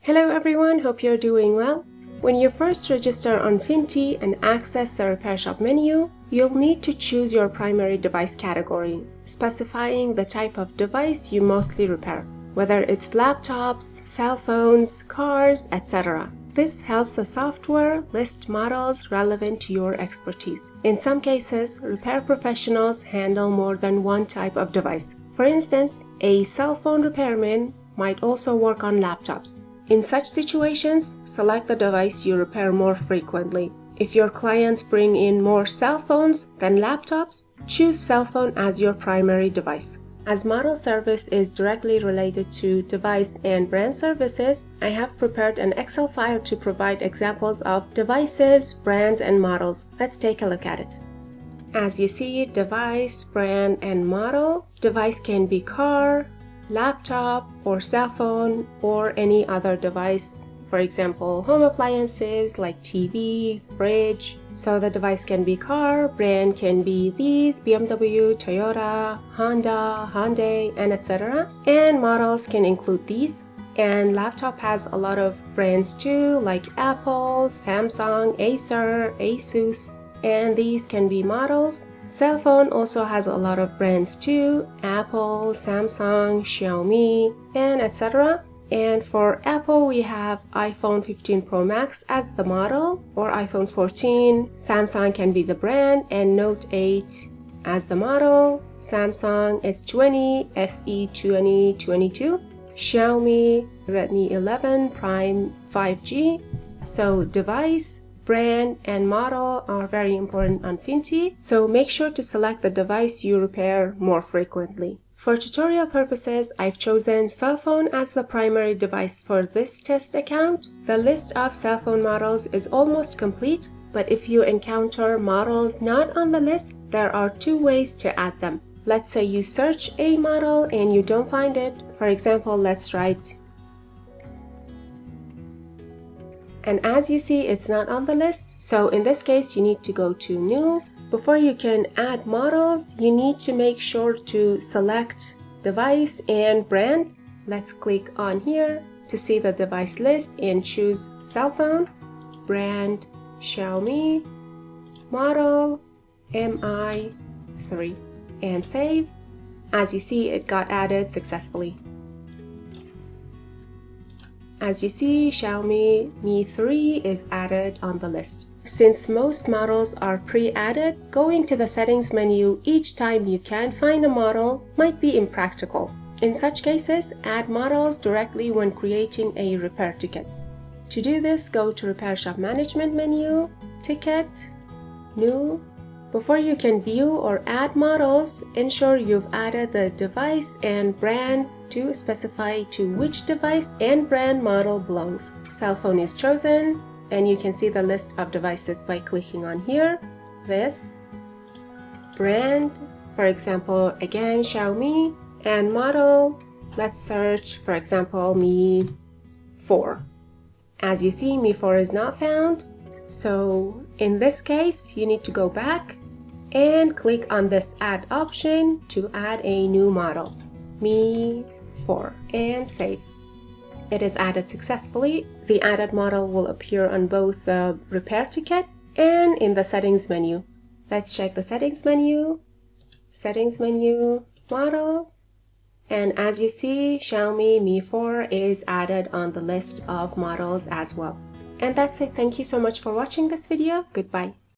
Hello everyone, hope you're doing well. When you first register on Finty and access the Repair Shop menu, you'll need to choose your primary device category, specifying the type of device you mostly repair, whether it's laptops, cell phones, cars, etc. This helps the software list models relevant to your expertise. In some cases, repair professionals handle more than one type of device. For instance, a cell phone repairman might also work on laptops. In such situations, select the device you repair more frequently. If your clients bring in more cell phones than laptops, choose cell phone as your primary device. As model service is directly related to device and brand services, I have prepared an Excel file to provide examples of devices, brands, and models. Let's take a look at it. As you see, device, brand, and model. Device can be car, laptop, or cell phone, or any other device. For example, home appliances like TV, fridge. So the device can be car, brand can be these, BMW, Toyota, Honda, Hyundai, and etc. And models can include these. And laptop has a lot of brands too, like Apple, Samsung, Acer, Asus, and these can be models. Cell phone also has a lot of brands too, Apple, Samsung, Xiaomi, and etc. And for Apple, we have iPhone 15 Pro Max as the model, or iPhone 14. Samsung can be the brand, and Note 8 as the model. Samsung S20, FE 2022. Xiaomi, Redmi 11 Prime 5G. So device, brand, and model are very important on Finty, so make sure to select the device you repair more frequently. For tutorial purposes, I've chosen cell phone as the primary device for this test account. The list of cell phone models is almost complete, but if you encounter models not on the list, there are two ways to add them. Let's say you search a model and you don't find it. For example, let's write, and as you see, it's not on the list. So in this case, you need to go to New. Before you can add models, you need to make sure to select device and brand. Let's click on here to see the device list and choose cell phone, brand, Xiaomi, model, Mi3, and save. As you see, it got added successfully. As you see, Xiaomi Mi 3 is added on the list. Since most models are pre-added, going to the settings menu each time you can't find a model might be impractical. In such cases, add models directly when creating a repair ticket. To do this, go to Repair Shop Management menu, Ticket, New. Before you can view or add models, ensure you've added the device and brand to specify to which device and brand model belongs. Cell phone is chosen, and you can see the list of devices by clicking on here. This brand, for example, again Xiaomi, and model, let's search, for example, Mi 4. As you see, Mi 4 is not found, so in this case, you need to go back and click on this add option to add a new model, Mi 4, and save. It is added successfully. The added model will appear on both the repair ticket and in the settings menu. Let's check the settings menu, model, and as you see, Xiaomi Mi 4 is added on the list of models as well. And that's it. Thank you so much for watching this video. Goodbye.